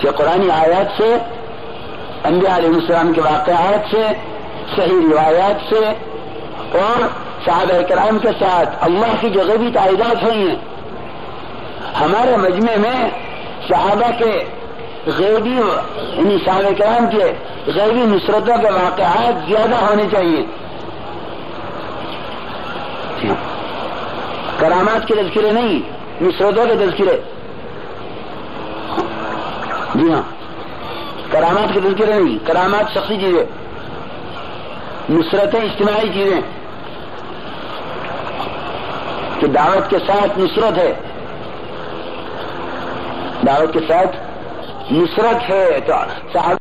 کہ قرآنی آیات سے، انبیاء علیہ السلام کے واقعات سے، صحیح روایات سے اور صحابہ کرام کے ساتھ اللہ کی جو غیبی تائیدات ہوئی ہیں، ہمارے مجمع میں صحابہ کے غیبی یعنی صحابہ کرام کے غیبی نصرتوں کے واقعات زیادہ ہونے چاہیے. کرامات کے تذکرے نہیں، نصرتوں کے تذکرے. جی ہاں، کرامات کے تذکرے نہیں، کرامات شخصی چیزیں، نصرتیں اجتماعی چیزیں. کہ دعوت کے ساتھ نصرت ہے، دعوت کے ساتھ نصرت ہے تو صحابہ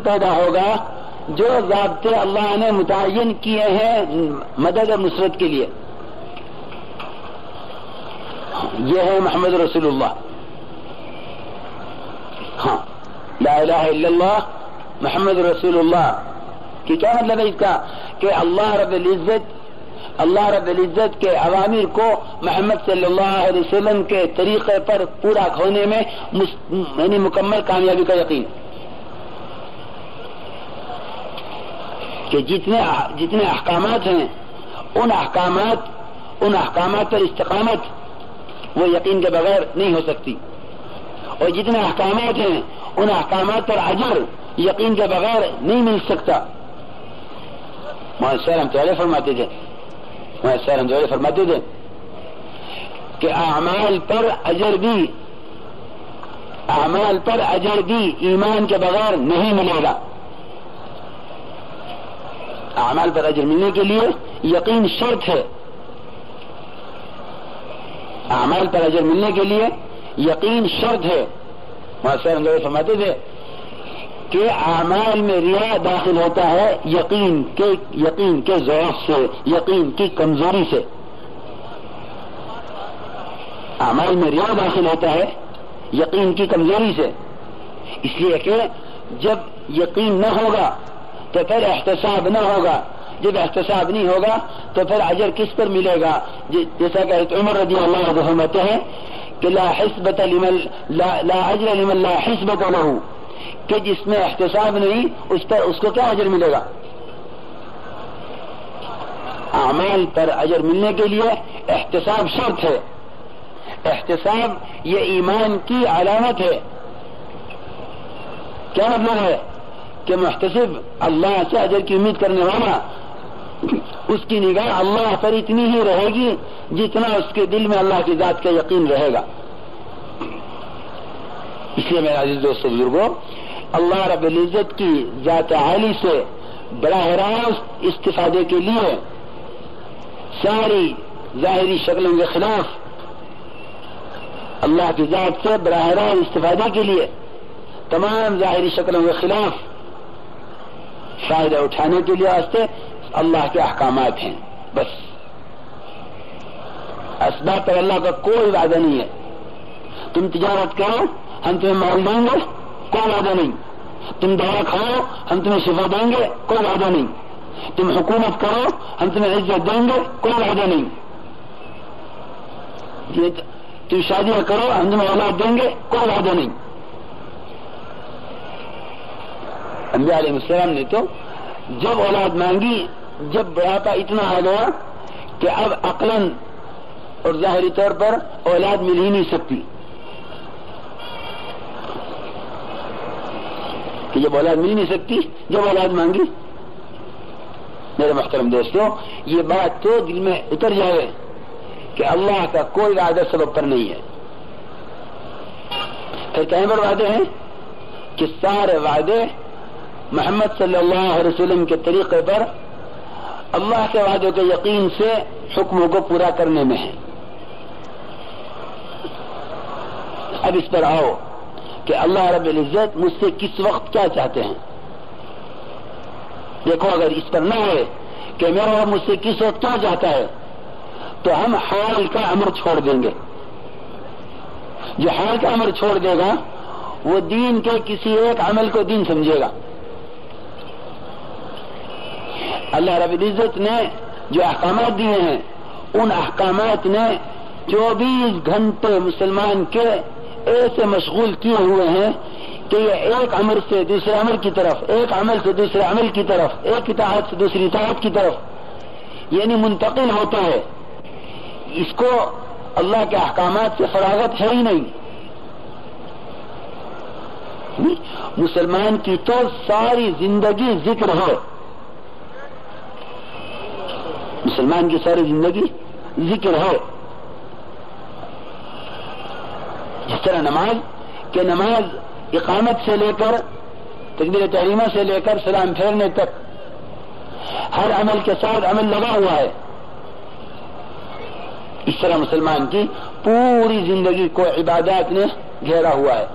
پیدا ہوگا جو ضابطے اللہ نے متعین کیے ہیں مدد اور نصرت کے لیے. یہ ہے محمد رسول اللہ. ہاں، لا الہ الا اللہ محمد رسول اللہ کی کیا مطلب ہے اس کا؟ کہ اللہ رب العزت کے اوامر کو محمد صلی اللہ علیہ وسلم کے طریقے پر پورا ہونے میں یعنی مکمل کامیابی کا یقین. کہ جتنے احکامات ہیں ان احکامات پر استقامت وہ یقین کے بغیر نہیں ہو سکتی، اور جتنے احکامات ہیں ان احکامات پر اجر یقین کے بغیر نہیں مل سکتا. محمد صلی اللہ فرماتے تھے کہ اعمال پر اجر بھی ایمان کے بغیر نہیں ملے گا. اعمال پر اجر ملنے کے لیے یقین شرط ہے. اعمال پر اجر ملنے کے لیے یقین شرط ہے. محمد فرماتے تھے کہ اعمال میں ریا داخل ہوتا ہے یقین کے ضعف سے، یقین کی کمزوری سے. اعمال میں ریا داخل ہوتا ہے یقین کی کمزوری سے، اس لیے کہ جب یقین نہ ہوگا تو پھر احتساب نہ ہوگا، جب احتساب نہیں ہوگا تو پھر اجر کس پر ملے گا؟ جیسا کہ عمر رضی اللہ عنہ فرماتے ہیں کہ لا اجر لمن لا حسبة له، کہ جس میں احتساب نہیں اس کو کیا اجر ملے گا؟ اعمال پر اجر ملنے کے لیے احتساب شرط ہے. احتساب یہ ایمان کی علامت ہے. کیا مطلب ہے؟ کہ محتسب اللہ سے اجر کی امید کرنے والا، اس کی نگاہ اللہ پر اتنی ہی رہے گی جتنا اس کے دل میں اللہ کی ذات کا یقین رہے گا. اس لیے میرے عزیز دوستو بزرگوں، اللہ رب العزت کی ذات عالی سے براہ راست استفادے کے لیے ساری ظاہری شکلوں کے خلاف، اللہ کی ذات سے براہ راست استفادے کے لیے تمام ظاہری شکلوں کے خلاف فائدہ اٹھانے کے لیے واسطے اللہ کے احکامات ہیں. بس اسباب پر اللہ کا کوئی وعدہ نہیں ہے. تم تجارت کرو ہم تمہیں مال دیں گے، کوئی وعدہ نہیں. تم دوا کھاؤ ہم تمہیں شفا دیں گے، کوئی وعدہ نہیں. تم حکومت کرو ہم تمہیں عزت دیں گے، کوئی وعدہ نہیں. تم شادیاں کرو ہم تمہیں اولاد دیں گے، کوئی وعدہ نہیں. انبیاء علیہ السلام نے تو جب اولاد مانگی، جب بڑھاپا اتنا آ گیا کہ اب عقلاً اور ظاہری طور پر اولاد مل ہی نہیں سکتی، کہ جب اولاد مل نہیں سکتی، جب اولاد مانگی. میرے محترم دوستوں، یہ بات تو دل میں اتر جائے کہ اللہ کا کوئی وعدہ سبب پر نہیں ہے. پھر کہیں پر وعدے ہیں کہ سارے وعدے محمد صلی اللہ علیہ وسلم کے طریقے پر اللہ کے وعدوں کے یقین سے حکموں کو پورا کرنے میں ہے. اب اس پر آؤ کہ اللہ رب العزت مجھ سے کس وقت کیا چاہتے ہیں. دیکھو، اگر اس پر نہ ہے کہ میرا رب مجھ سے کس وقت کیا چاہتا ہے تو ہم حال کا امر چھوڑ دیں گے. جو حال کا امر چھوڑ دے گا وہ دین کے کسی ایک عمل کو دین سمجھے گا. اللہ رب العزت نے جو احکامات دیے ہیں ان احکامات نے 24 گھنٹے مسلمان کے ایسے مشغول کیے ہوئے ہیں کہ یہ ایک عمل سے دوسرے عمل کی طرف، ایک عمل سے دوسرے عمل کی طرف، ایک اطاعت سے دوسری اطاعت کی طرف یعنی منتقل ہوتا ہے. اس کو اللہ کے احکامات سے فراغت ہے ہی نہیں. مسلمان کی تو ساری زندگی ذکر ہے، مسلمان کی ساری زندگی ذکر ہے. جس طرح نماز کہ نماز اقامت سے لے کر تکبیر تحریمہ سے لے کر سلام پھیرنے تک ہر عمل کے ساتھ عمل لگا ہوا ہے، اس طرح مسلمان کی پوری زندگی کو عبادات نے گھیرا ہوا ہے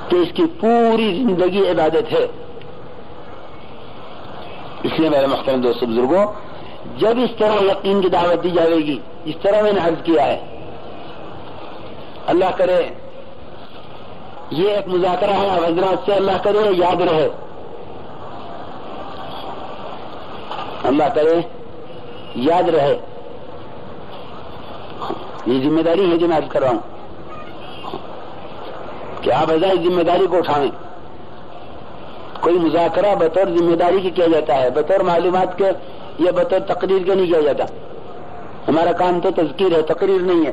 کہ اس کی پوری زندگی عبادت ہے. اس لیے میرے محترم دوستو بزرگوں، جب اس طرح یقین کی دعوت دی جائے گی، اس طرح میں نے عرض کیا ہے، اللہ کرے یہ ایک مذاکرہ ہے اب حضرات سے، اللہ کرے یاد رہے، اللہ کرے یاد رہے. یہ ذمہ داری ہے جو میں عرض کر رہا ہوں کہ آپ حضرات اس ذمہ داری کو اٹھائیں. کوئی مذاکرہ بطور ذمہ داری کی کیا جاتا ہے، بطور معلومات کے یا بطور تقریر کے نہیں کیا جاتا. ہمارا کام تو تذکیر ہے، تقریر نہیں ہے،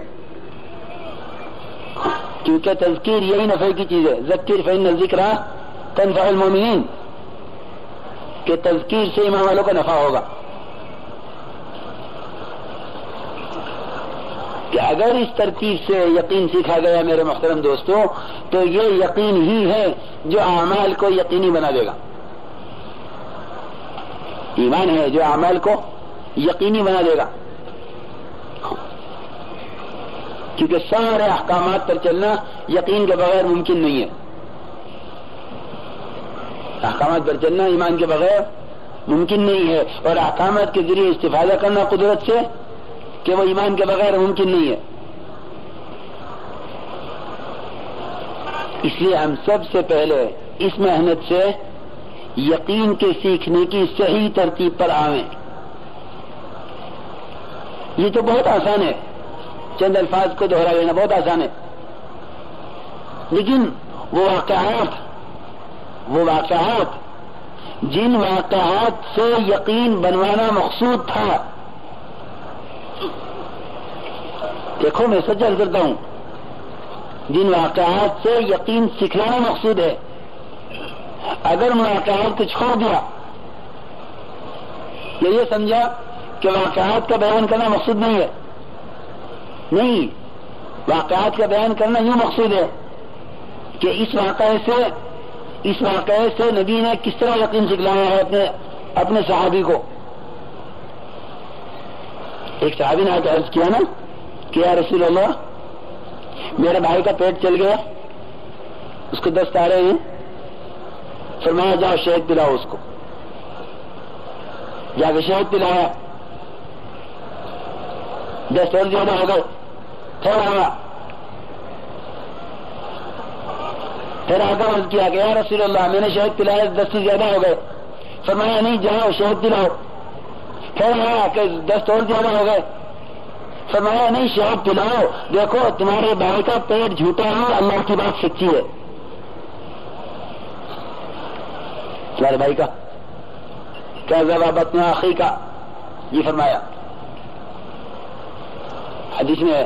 کیونکہ تذکیر یہی نفع کی چیز ہے. ذکر فإن الذکر تنفع المؤمنین، کہ تذکیر سے ایمان والوں کا نفع ہوگا. کہ اگر اس ترتیب سے یقین سیکھا گیا میرے محترم دوستوں تو یہ یقین ہی ہے جو اعمال کو یقینی بنا دے گا. ایمان ہے جو اعمال کو یقینی بنا دے گا، کیونکہ سارے احکامات پر چلنا یقین کے بغیر ممکن نہیں ہے. احکامات پر چلنا ایمان کے بغیر ممکن نہیں ہے، اور احکامات کے ذریعے استفادہ کرنا قدرت سے کہ وہ ایمان کے بغیر ممکن نہیں ہے. اس لیے ہم سب سے پہلے اس محنت سے یقین کے سیکھنے کی صحیح ترتیب پر آویں. یہ تو بہت آسان ہے، چند الفاظ کو دہرا لینا بہت آسان ہے، لیکن وہ واقعات جن واقعات سے یقین بنوانا مقصود تھا، دیکھو میں سچ کرتا ہوں، جن واقعات سے یقین سکھلانا مقصود ہے، اگر ان واقعات کو چھوڑ دیا یا یہ سمجھا کہ واقعات کا بیان کرنا مقصود نہیں ہے، نہیں، واقعات کا بیان کرنا یوں مقصود ہے کہ اس واقعے سے نبی نے کس طرح یقین سکھلایا ہے اپنے صحابی کو. ایک صحابی نے آ کے عرض کیا نا کہ یا رسول اللہ میرے بھائی کا پیٹ چل گیا، اس کو دست آ رہے ہیں، فرمایا جاؤ شہد پلاؤ اس کو. جا کے شہد پلایا، دست اور زیادہ ہو گئے، پھر آ کر عرض کیا کہ یا رسول اللہ میں نے شہد پلایا، دست سے زیادہ ہو گئے. فرمایا نہیں، جاؤ شہد پلاؤ. پھر آیا کہ دست اور زیادہ ہو گئے. فرمایا نہیں، شہد پلاؤ، دیکھو تمہارے بھائی کا پیٹ جھوٹا ہے، اللہ کی بات سچی ہے. تمہارے بھائی کا کیا جواب اپنے آخری کا یہ فرمایا حدیث میں ہے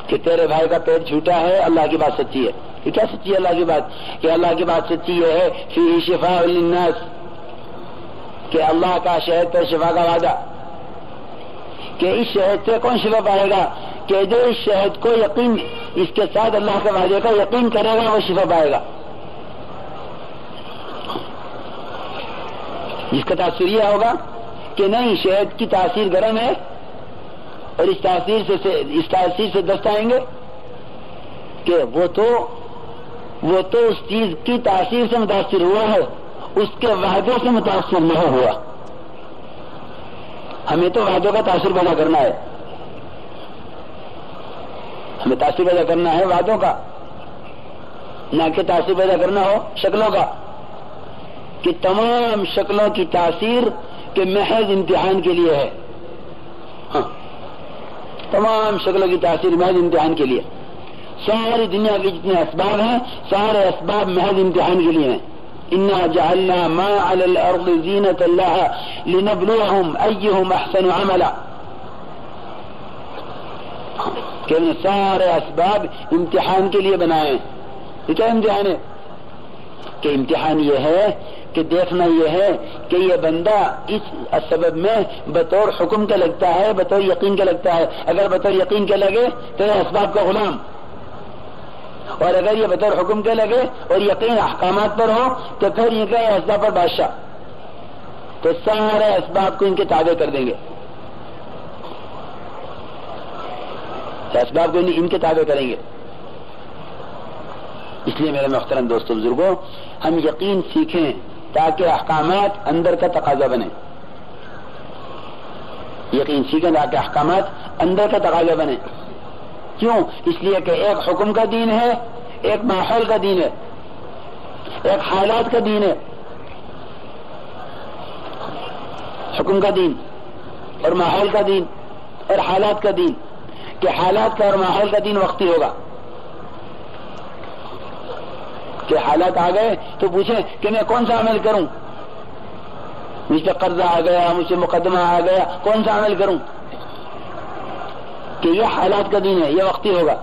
کہ تیرے بھائی کا پیٹ جھوٹا ہے، اللہ کی بات سچی ہے. یہ کیا سچی ہے اللہ کی بات؟ کہ اللہ کی بات سچی یہ ہے فیہ شفاء للناس، کہ اللہ کا شہد پر شفا کا وعدہ، کہ اس شہد سے کون شفا پائے گا؟ کہ جو اس شہد کو یقین، اس کے ساتھ اللہ کے وعدے کا یقین کرے گا وہ شفا پائے گا. جس کا تاثیر یہ ہوگا کہ نہیں شہد کی تاثیر گرم ہے اور اس تاثیر سے دست آئیں گے، کہ وہ تو اس چیز کی تاثیر سے متاثر ہوا ہے، اس کے وعدے سے متاثر نہیں ہوا. ہمیں تو وعدوں کا تاثر پیدا کرنا ہے، ہمیں تاثر پیدا کرنا ہے وعدوں کا، نہ کہ تاثر پیدا کرنا ہو شکلوں کا، کہ تمام شکلوں کی تاثیر کے محض امتحان کے لیے ہے. ہاں، تمام شکلوں کی تاثیر محض امتحان کے لیے. ساری دنیا کے جتنے اسباب ہیں سارے اسباب محض امتحان کے لیے ہیں. انا جعلنا ما علی الارض زینۃ لها لنبلوهم ایہم احسن عملا. کہ سارے اسباب امتحان کے لیے بنائے ہیں. یہ کیا امتحان ہے؟ کہ امتحان یہ ہے کہ دیکھنا یہ ہے کہ یہ بندہ اس سبب میں بطور حکم کا لگتا ہے بطور یقین کا لگتا ہے. اگر بطور یقین کے لگے تو یہ اسباب کا غلام، اور اگر یہ بطور حکم کے لگے اور یقین احکامات پر ہو تو پھر یہ کہ اسباب پر بادشاہ. تو سارے اسباب کو ان کے تابع کر دیں گے، اسباب کو ان کے تابع کریں گے. اس لیے میرے محترم دوستوں بزرگوں، ہم یقین سیکھیں تاکہ احکامات اندر کا تقاضا بنے. یقین سیکھیں تاکہ احکامات اندر کا تقاضا بنے. کیوں؟ اس لیے کہ ایک حکم کا دین ہے، ایک ماحول کا دین ہے، ایک حالات کا دین ہے. حکم کا دین اور ماحول کا دین اور حالات کا دین، کہ حالات کا اور ماحول کا دین وقتی ہوگا. کہ حالات آ گئے تو پوچھیں کہ میں کون سا عمل کروں، مجھ پہ قرضہ آ گیا، مجھ سے مقدمہ آ گیا، کون سا عمل کروں؟ کہ یہ حالات کا دین ہے، یہ وقتی ہوگا.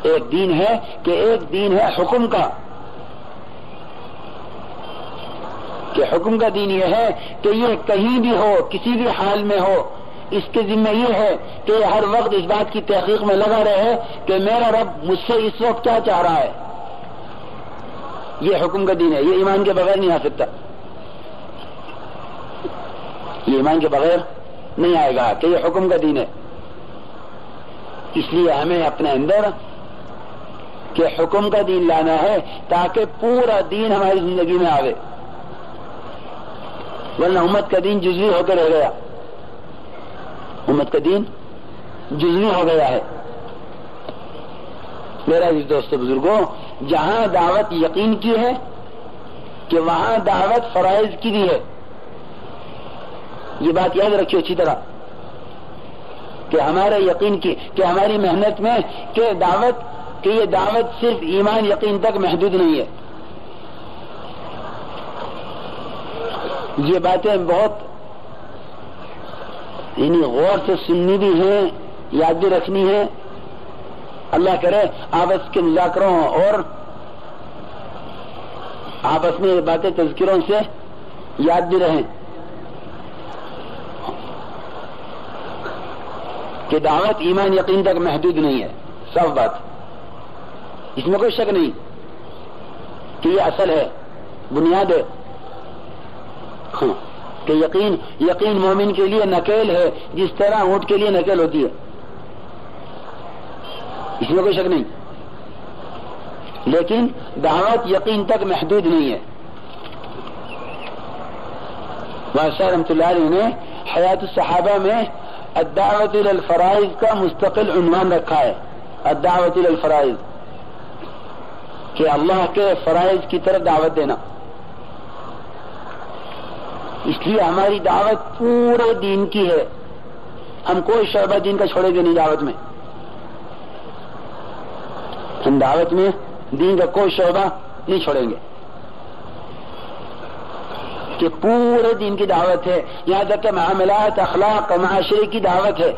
ایک دین ہے کہ ایک دین ہے حکم کا، کہ حکم کا دین یہ ہے کہ یہ کہیں بھی ہو کسی بھی حال میں ہو اس کے ذمہ یہ ہے کہ ہر وقت اس بات کی تحقیق میں لگا رہے کہ میرا رب مجھ سے اس وقت کیا چاہ رہا ہے. یہ حکم کا دین ہے، یہ ایمان کے بغیر نہیں آ سکتا. یہ ایمان کے بغیر نہیں آئے گا کہ یہ حکم کا دین ہے. اس لیے ہمیں اپنے اندر کہ حکم کا دین لانا ہے تاکہ پورا دین ہماری زندگی میں آوے، ورنہ امت کا دین جزوی ہو کے رہ گیا. امت کا دین جزوی ہو گیا ہے. میرا دوستو بزرگوں، جہاں دعوت یقین کی ہے کہ وہاں دعوت فرائض کی بھی ہے. یہ بات یاد رکھیے اچھی طرح کہ ہمارے یقین کی کہ ہماری محنت میں کہ یہ دعوت صرف ایمان یقین تک محدود نہیں ہے. یہ باتیں بہت یعنی غور سے سننی بھی ہیں، یاد بھی رکھنی ہے. اللہ کرے آپس کے مذاکروں اور آپس میں باتیں تذکروں سے یاد بھی رہیں کہ دعوت ایمان یقین تک محدود نہیں ہے. صاف بات، اس میں کوئی شک نہیں کہ یہ اصل ہے، بنیاد ہے. کہ یقین مومن کے لیے نکیل ہے جس طرح اونٹ کے لیے نکیل ہوتی ہے، اس میں کوئی شک نہیں. لیکن دعوت یقین تک محدود نہیں ہے. بادشاہ رحمۃ اللہ علیہ نے حیات الصحابہ میں الدعوت الی الفرائض کا مستقل عنوان رکھا ہے. الدعوت الی الفرائض، کہ اللہ کے فرائض کی طرف دعوت دینا. اس لیے ہماری دعوت پورے دین کی ہے. ہم کوئی شعبہ دین کا چھوڑیں گے نہیں دعوت میں. ہم دعوت میں دین کا کوئی شعبہ نہیں چھوڑیں گے کہ پورے دین کی دعوت ہے. یہاں تک کہ معاملات اخلاق معاشرے کی دعوت ہے.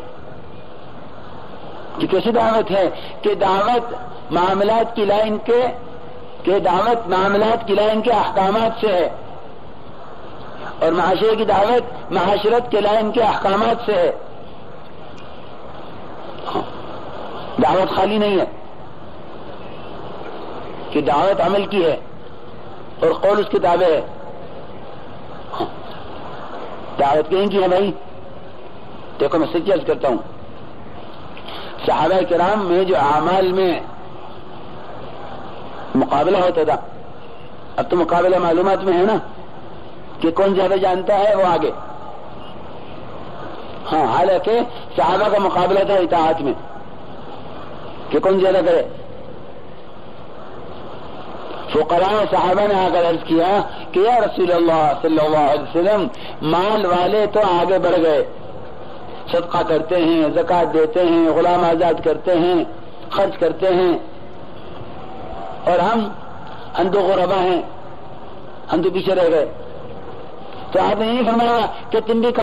کہ کیسی دعوت ہے؟ کہ دعوت معاملات کی لائن کے احکامات سے ہے، اور معاشرے کی دعوت معاشرت کے لائن کے احکامات سے ہے. دعوت خالی نہیں ہے کہ دعوت عمل کی ہے اور قول اس کے تابع ہے. دعوت کہیں کی ہے بھائی. دیکھو میں سچ عرض کرتا ہوں، صحابہ کرام میں جو اعمال میں مقابلہ ہوتا تھا، اب تو مقابلہ معلومات میں ہے نا کہ کون زیادہ جانتا ہے وہ آگے. ہاں، حالانکہ صحابہ کا مقابلہ تھا اطاعت میں کہ کون زیادہ کرے. فقراء صحابہ نے آ کر عرض کیا کہ یا رسول اللہ صلی اللہ علیہ وسلم، مال والے تو آگے بڑھ گئے، صدقہ کرتے ہیں، زکوٰۃ دیتے ہیں، غلام آزاد کرتے ہیں، خرچ کرتے ہیں، اور ہم تو غربا ہیں، ہم تو پیچھے رہ گئے. تو آپ نے نہیں فرمایا کہ تم بھی